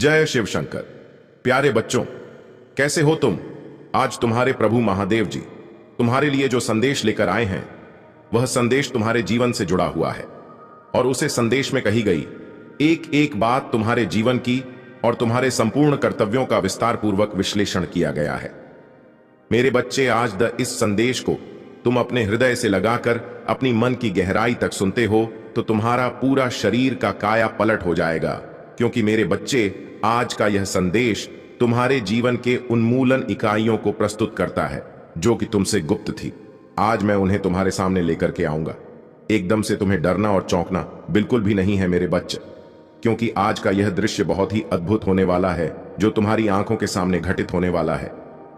जय शिव शंकर। प्यारे बच्चों, कैसे हो तुम? आज तुम्हारे प्रभु महादेव जी तुम्हारे लिए जो संदेश लेकर आए हैं, वह संदेश तुम्हारे जीवन से जुड़ा हुआ है और उसे संदेश में कही गई एक एक बात तुम्हारे जीवन की और तुम्हारे संपूर्ण कर्तव्यों का विस्तार पूर्वक विश्लेषण किया गया है। मेरे बच्चे, आज इस संदेश को तुम अपने हृदय से लगाकर अपनी मन की गहराई तक सुनते हो तो तुम्हारा पूरा शरीर का काया पलट हो जाएगा, क्योंकि मेरे बच्चे, आज का यह संदेश तुम्हारे जीवन के उन्मूलन इकाइयों को प्रस्तुत करता है जो कि तुमसे गुप्त थी। आज मैं उन्हें तुम्हारे सामने लेकर के आऊंगा। एकदम से तुम्हें डरना और चौंकना बिल्कुल भी नहीं है मेरे बच्चे, क्योंकि आज का यह दृश्य बहुत ही अद्भुत होने वाला है जो तुम्हारी आंखों के सामने घटित होने वाला है।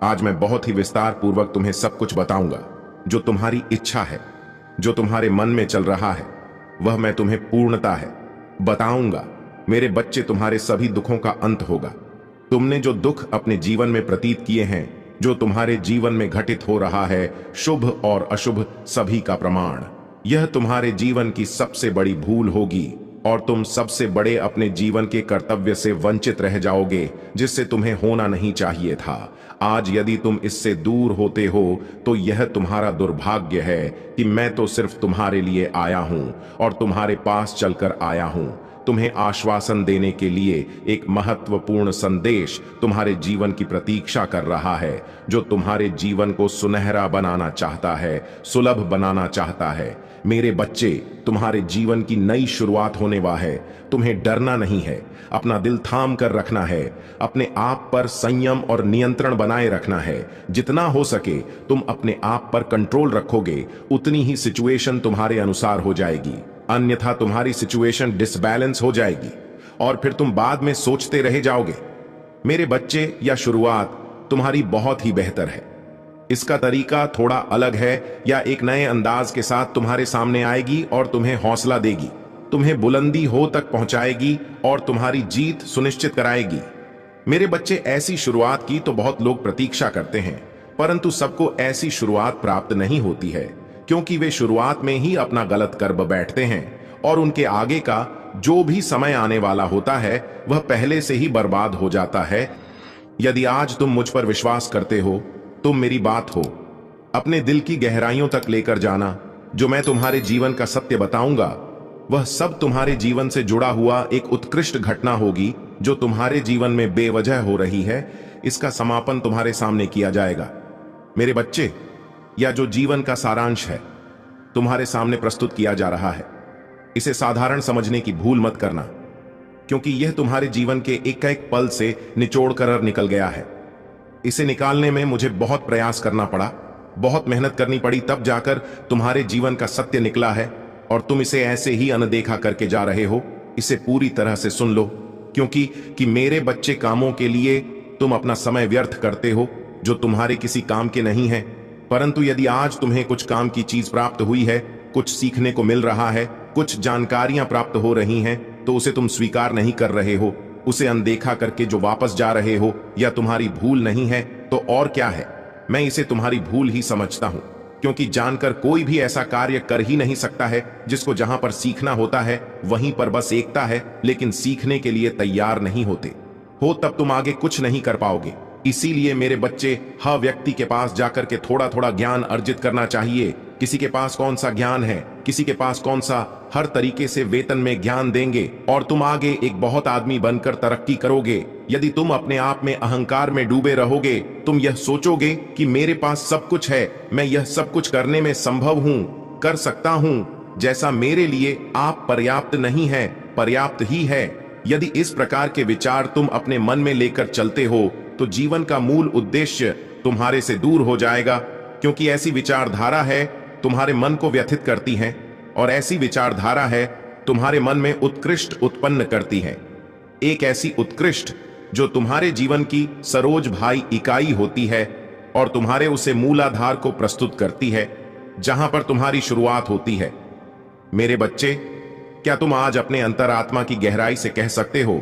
आज मैं बहुत ही विस्तार पूर्वक तुम्हें सब कुछ बताऊंगा। जो तुम्हारी इच्छा है, जो तुम्हारे मन में चल रहा है, वह मैं तुम्हें पूर्णता है बताऊंगा। मेरे बच्चे, तुम्हारे सभी दुखों का अंत होगा। तुमने जो दुख अपने जीवन में प्रतीत किए हैं, जो तुम्हारे जीवन में घटित हो रहा है, शुभ और अशुभ सभी का प्रमाण, यह तुम्हारे जीवन की सबसे बड़ी भूल होगी और तुम सबसे बड़े अपने जीवन के कर्तव्य से वंचित रह जाओगे, जिससे तुम्हें होना नहीं चाहिए था। आज यदि तुम इससे दूर होते हो तो यह तुम्हारा दुर्भाग्य है कि मैं तो सिर्फ तुम्हारे लिए आया हूं और तुम्हारे पास चलकर आया हूं। तुम्हें आश्वासन देने के लिए एक महत्वपूर्ण संदेश तुम्हारे जीवन की प्रतीक्षा कर रहा है, जो तुम्हारे जीवन को सुनहरा बनाना चाहता है, सुलभ बनाना चाहता है। मेरे बच्चे, तुम्हारे जीवन की नई शुरुआत होने वाली है। तुम्हें डरना नहीं है, अपना दिल थाम कर रखना है, अपने आप पर संयम और नियंत्रण बनाए रखना है। जितना हो सके तुम अपने आप पर कंट्रोल रखोगे, उतनी ही सिचुएशन तुम्हारे अनुसार हो जाएगी। अन्यथा तुम्हारी सिचुएशन डिसबैलेंस हो जाएगी और फिर तुम बाद में सोचते रह जाओगे। मेरे बच्चे, यह शुरुआत तुम्हारी बहुत ही बेहतर है। इसका तरीका थोड़ा अलग है, या एक नए अंदाज के साथ तुम्हारे सामने आएगी और तुम्हें हौसला देगी, तुम्हें बुलंदी हो तक पहुंचाएगी और तुम्हारी जीत सुनिश्चित कराएगी। मेरे बच्चे, ऐसी शुरुआत की तो बहुत लोग प्रतीक्षा करते हैं, परंतु सबको ऐसी शुरुआत प्राप्त नहीं होती है, क्योंकि वे शुरुआत में ही अपना गलत कर बैठते हैं और उनके आगे का जो भी समय आने वाला होता है वह पहले से ही बर्बाद हो जाता है। यदि आज तुम मुझ पर विश्वास करते हो, तुम मेरी बात हो अपने दिल की गहराइयों तक लेकर जाना। जो मैं तुम्हारे जीवन का सत्य बताऊंगा, वह सब तुम्हारे जीवन से जुड़ा हुआ एक उत्कृष्ट घटना होगी जो तुम्हारे जीवन में बेवजह हो रही है। इसका समापन तुम्हारे सामने किया जाएगा। मेरे बच्चे, या जो जीवन का सारांश है तुम्हारे सामने प्रस्तुत किया जा रहा है, इसे साधारण समझने की भूल मत करना, क्योंकि यह तुम्हारे जीवन के एक एक पल से निचोड़ कर निकल गया है। इसे निकालने में मुझे बहुत प्रयास करना पड़ा, बहुत मेहनत करनी पड़ी, तब जाकर तुम्हारे जीवन का सत्य निकला है और तुम इसे ऐसे ही अनदेखा करके जा रहे हो। इसे पूरी तरह से सुन लो, क्योंकि मेरे बच्चे, कामों के लिए तुम अपना समय व्यर्थ करते हो जो तुम्हारे किसी काम के नहीं है। परंतु यदि आज तुम्हें कुछ काम की चीज प्राप्त हुई है, कुछ सीखने को मिल रहा है, कुछ जानकारियां प्राप्त हो रही हैं, तो उसे तुम स्वीकार नहीं कर रहे हो, उसे अनदेखा करके जो वापस जा रहे हो, या तुम्हारी भूल नहीं है तो और क्या है। मैं इसे तुम्हारी भूल ही समझता हूं, क्योंकि जानकर कोई भी ऐसा कार्य कर ही नहीं सकता है जिसको जहां पर सीखना होता है वहीं पर बस एकता है, लेकिन सीखने के लिए तैयार नहीं होते हो, तब तुम आगे कुछ नहीं कर पाओगे। इसीलिए मेरे बच्चे, हर व्यक्ति के पास जाकर के थोड़ा थोड़ा ज्ञान अर्जित करना चाहिए। किसी के पास कौन सा ज्ञान है, किसी के पास कौन सा, हर तरीके से वेतन में ज्ञान देंगे और तुम आगे एक बहुत आदमी बनकर तरक्की करोगे। यदि तुम अपने आप में अहंकार में डूबे रहोगे, तुम यह सोचोगे कि मेरे पास सब कुछ है, मैं यह सब कुछ करने में संभव हूं, कर सकता हूं, जैसा मेरे लिए आप पर्याप्त नहीं है, पर्याप्त ही है। यदि इस प्रकार के विचार तुम अपने मन में लेकर चलते हो तो जीवन का मूल उद्देश्य तुम्हारे से दूर हो जाएगा, क्योंकि ऐसी विचारधारा है तुम्हारे मन को व्यथित करती है और ऐसी विचारधारा है तुम्हारे मन में उत्कृष्ट उत्पन्न करती है। एक ऐसी उत्कृष्ट जो तुम्हारे जीवन की सरोज भाई इकाई होती है और तुम्हारे उसे मूलाधार को प्रस्तुत करती है, जहां पर तुम्हारी शुरुआत होती है। मेरे बच्चे, क्या तुम आज अपने अंतरात्मा की गहराई से कह सकते हो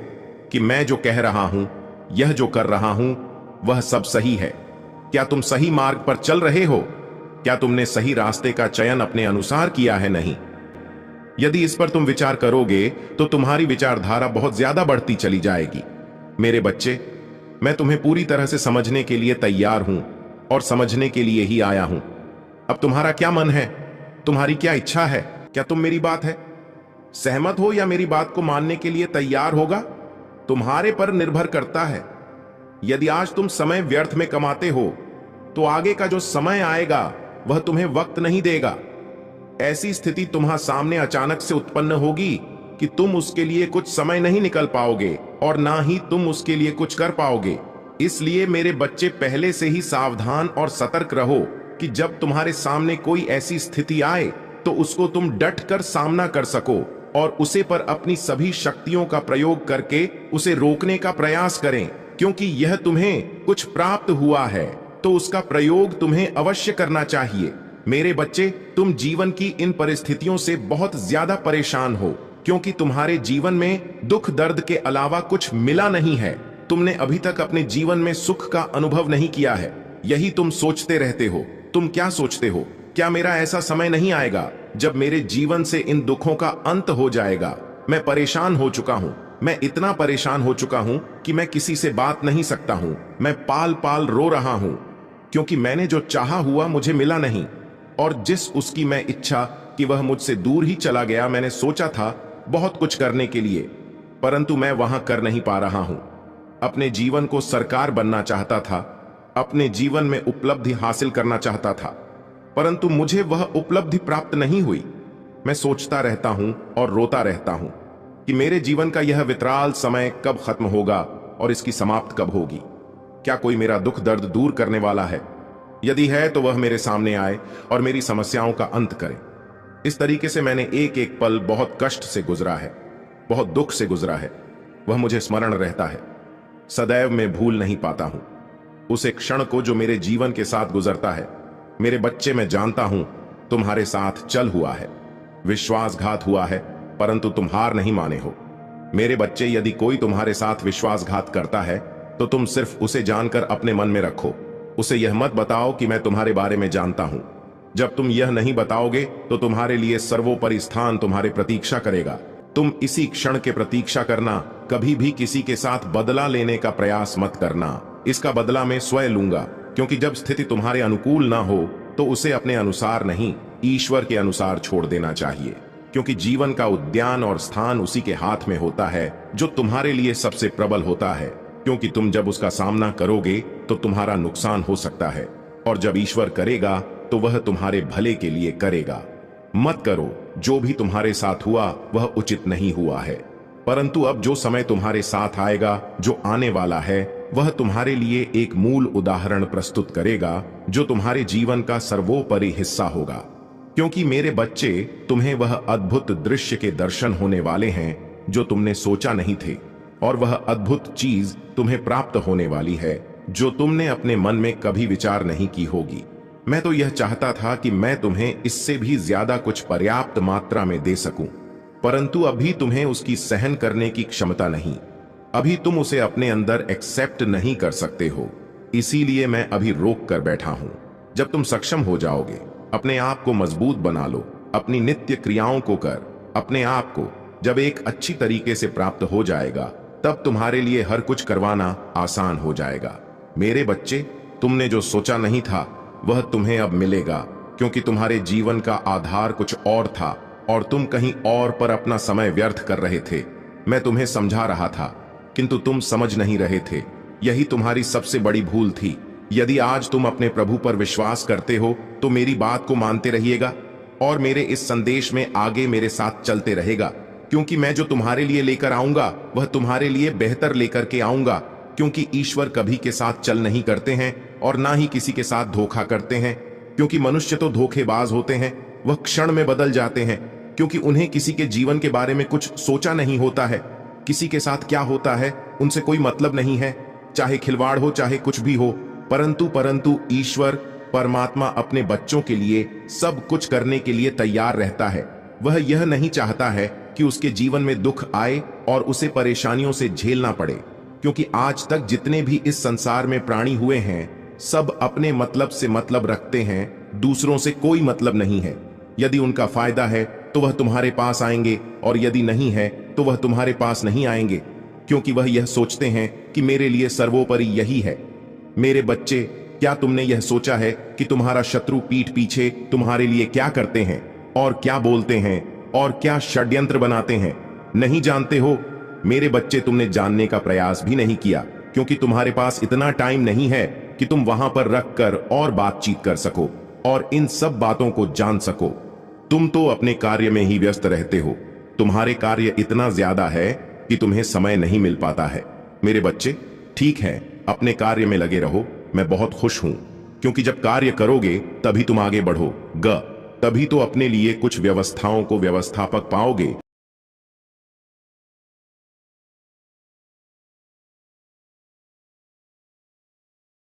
कि मैं जो कह रहा हूं, यह जो कर रहा हूं, वह सब सही है? क्या तुम सही मार्ग पर चल रहे हो? क्या तुमने सही रास्ते का चयन अपने अनुसार किया है? नहीं। यदि इस पर तुम विचार करोगे तो तुम्हारी विचारधारा बहुत ज्यादा बढ़ती चली जाएगी मेरे बच्चे, मैं तुम्हें पूरी तरह से समझने के लिए तैयार हूं और समझने के लिए ही आया हूं। अब तुम्हारा क्या मन है? तुम्हारी क्या इच्छा है? क्या तुम मेरी बात है सहमत हो या मेरी बात को मानने के लिए तैयार होगा? तुम्हारे पर निर्भर करता है। यदि आज तुम समय व्यर्थ में कमाते हो तो आगे का जो समय आएगा वह तुम्हें वक्त नहीं देगा। ऐसी स्थिति तुम्हारे सामने अचानक से उत्पन्न होगी कि तुम उसके लिए कुछ समय नहीं निकल पाओगे और ना ही तुम उसके लिए कुछ कर पाओगे। इसलिए मेरे बच्चे, पहले से ही सावधान और सतर्क रहो कि जब तुम्हारे सामने कोई ऐसी स्थिति आए तो उसको तुम डट कर सामना कर सको और उसे पर अपनी सभी शक्तियों का प्रयोग करके उसे रोकने का प्रयास करें। क्योंकि यह तुम्हें कुछ प्राप्त हुआ है तो उसका प्रयोग तुम्हें अवश्य करना चाहिए। मेरे बच्चे, तुम जीवन की इन परिस्थितियों से बहुत ज्यादा परेशान हो क्योंकि तुम्हारे जीवन में दुख दर्द के अलावा कुछ मिला नहीं है। तुमने अभी तक अपने जीवन में सुख का अनुभव नहीं किया है। यही तुम सोचते रहते हो। तुम क्या सोचते हो? क्या मेरा ऐसा समय नहीं आएगा जब मेरे जीवन से इन दुखों का अंत हो जाएगा? मैं परेशान हो चुका हूं। मैं इतना परेशान हो चुका हूं कि मैं किसी से बात नहीं सकता हूं। मैं पाल पाल रो रहा हूं क्योंकि मैंने जो चाहा हुआ मुझे मिला नहीं, और जिस उसकी मैं इच्छा कि वह मुझसे दूर ही चला गया। मैंने सोचा था बहुत कुछ करने के लिए, परंतु मैं वहां कर नहीं पा रहा हूं। अपने जीवन को सरकार बनना चाहता था, अपने जीवन में उपलब्धि हासिल करना चाहता था, परंतु मुझे वह उपलब्धि प्राप्त नहीं हुई। मैं सोचता रहता हूं और रोता रहता हूं कि मेरे जीवन का यह विकराल समय कब खत्म होगा और इसकी समाप्त कब होगी। क्या कोई मेरा दुख दर्द दूर करने वाला है? यदि है तो वह मेरे सामने आए और मेरी समस्याओं का अंत करे। इस तरीके से मैंने एक एक पल बहुत कष्ट से गुजरा है, बहुत दुख से गुजरा है। वह मुझे स्मरण रहता है, सदैव मैं भूल नहीं पाता हूं उस एक क्षण को जो मेरे जीवन के साथ गुजरता है। मेरे बच्चे, मैं जानता हूं तुम्हारे साथ चल हुआ है, विश्वासघात हुआ है, परंतु तुम हार नहीं माने हो। मेरे बच्चे, यदि कोई तुम्हारे साथ विश्वासघात करता है तो तुम सिर्फ उसे जानकर अपने मन में रखो। उसे यह मत बताओ कि मैं तुम्हारे बारे में जानता हूं। जब तुम यह नहीं बताओगे तो तुम्हारे लिए सर्वोपरि स्थान तुम्हारे प्रतीक्षा करेगा। तुम इसी क्षण के प्रतीक्षा करना। कभी भी किसी के साथ बदला लेने का प्रयास मत करना। इसका बदला मैं स्वयं लूंगा, क्योंकि जब स्थिति तुम्हारे अनुकूल ना हो तो उसे अपने अनुसार नहीं, ईश्वर के अनुसार छोड़ देना चाहिए। क्योंकि जीवन का उद्यान और स्थान उसी के हाथ में होता है जो तुम्हारे लिए सबसे प्रबल होता है। क्योंकि तुम जब उसका सामना करोगे तो तुम्हारा नुकसान हो सकता है, और जब ईश्वर करेगा तो वह तुम्हारे भले के लिए करेगा। मत करो, जो भी तुम्हारे साथ हुआ वह उचित नहीं हुआ है, परंतु अब जो समय तुम्हारे साथ आएगा, जो आने वाला है, वह तुम्हारे लिए एक मूल उदाहरण प्रस्तुत करेगा जो तुम्हारे जीवन का सर्वोपरि हिस्सा होगा। क्योंकि मेरे बच्चे, तुम्हें वह अद्भुत दृश्य के दर्शन होने वाले हैं जो तुमने सोचा नहीं थे, और वह अद्भुत चीज तुम्हें प्राप्त होने वाली है जो तुमने अपने मन में कभी विचार नहीं की होगी। मैं तो यह चाहता था कि मैं तुम्हें इससे भी ज्यादा कुछ पर्याप्त मात्रा में दे सकूं, परंतु अभी तुम्हें उसकी सहन करने की क्षमता नहीं। अभी तुम उसे अपने अंदर एक्सेप्ट नहीं कर सकते हो। इसीलिए मैं अभी रोक कर बैठा हूं। जब तुम सक्षम हो जाओगे, अपने आप को मजबूत बना लो, अपनी नित्य क्रियाओं को कर, अपने आप को जब एक अच्छी तरीके से प्राप्त हो जाएगा, तब तुम्हारे लिए हर कुछ करवाना आसान हो जाएगा। मेरे बच्चे, तुमने जो सोचा नहीं था वह तुम्हें अब मिलेगा, क्योंकि तुम्हारे जीवन का आधार कुछ और था और तुम कहीं और पर अपना समय व्यर्थ कर रहे थे। मैं तुम्हें समझा रहा था, किंतु तुम समझ नहीं रहे थे। यही तुम्हारी सबसे बड़ी भूल थी। यदि आज तुम अपने प्रभु पर विश्वास करते हो तो मेरी बात को मानते रहिएगा और मेरे इस संदेश में आगे मेरे साथ चलते रहेगा, क्योंकि मैं जो तुम्हारे लिए लेकर आऊंगा वह तुम्हारे लिए बेहतर लेकर के आऊंगा। क्योंकि ईश्वर कभी के साथ चल नहीं करते हैं और ना ही किसी के साथ धोखा करते हैं, क्योंकि मनुष्य तो धोखेबाज होते हैं। वह क्षण में बदल जाते हैं, क्योंकि उन्हें किसी के जीवन के बारे में कुछ सोचा नहीं होता है। किसी के साथ क्या होता है उनसे कोई मतलब नहीं है, चाहे खिलवाड़ हो चाहे कुछ भी हो। परंतु ईश्वर परमात्मा अपने बच्चों के लिए सब कुछ करने के लिए तैयार रहता है। वह यह नहीं चाहता है कि उसके जीवन में दुख आए और उसे परेशानियों से झेलना पड़े, क्योंकि आज तक जितने भी इस संसार में प्राणी हुए हैं सब अपने मतलब से मतलब रखते हैं, दूसरों से कोई मतलब नहीं है। यदि उनका फायदा है तो वह तुम्हारे पास आएंगे और यदि नहीं है तो वह तुम्हारे पास नहीं आएंगे, क्योंकि वह यह सोचते हैं कि मेरे लिए सर्वोपरि यही है। मेरे बच्चे, क्या तुमने यह सोचा है कि तुम्हारा शत्रु पीठ पीछे तुम्हारे लिए क्या करते हैं और क्या बोलते हैं और क्या षड्यंत्र बनाते हैं? नहीं जानते हो? मेरे बच्चे, तुमने जानने का प्रयास भी नहीं किया, क्योंकि तुम्हारे पास इतना टाइम नहीं है कि तुम वहां पर रख कर और बातचीत कर सको और इन सब बातों को जान सको। तुम तो अपने कार्य में ही व्यस्त रहते हो। तुम्हारे कार्य इतना ज्यादा है कि तुम्हें समय नहीं मिल पाता है। मेरे बच्चे, ठीक है, अपने कार्य में लगे रहो। मैं बहुत खुश हूं, क्योंकि जब कार्य करोगे तभी तुम आगे बढ़ो। तभी तो अपने लिए कुछ व्यवस्थाओं को व्यवस्थापक पाओगे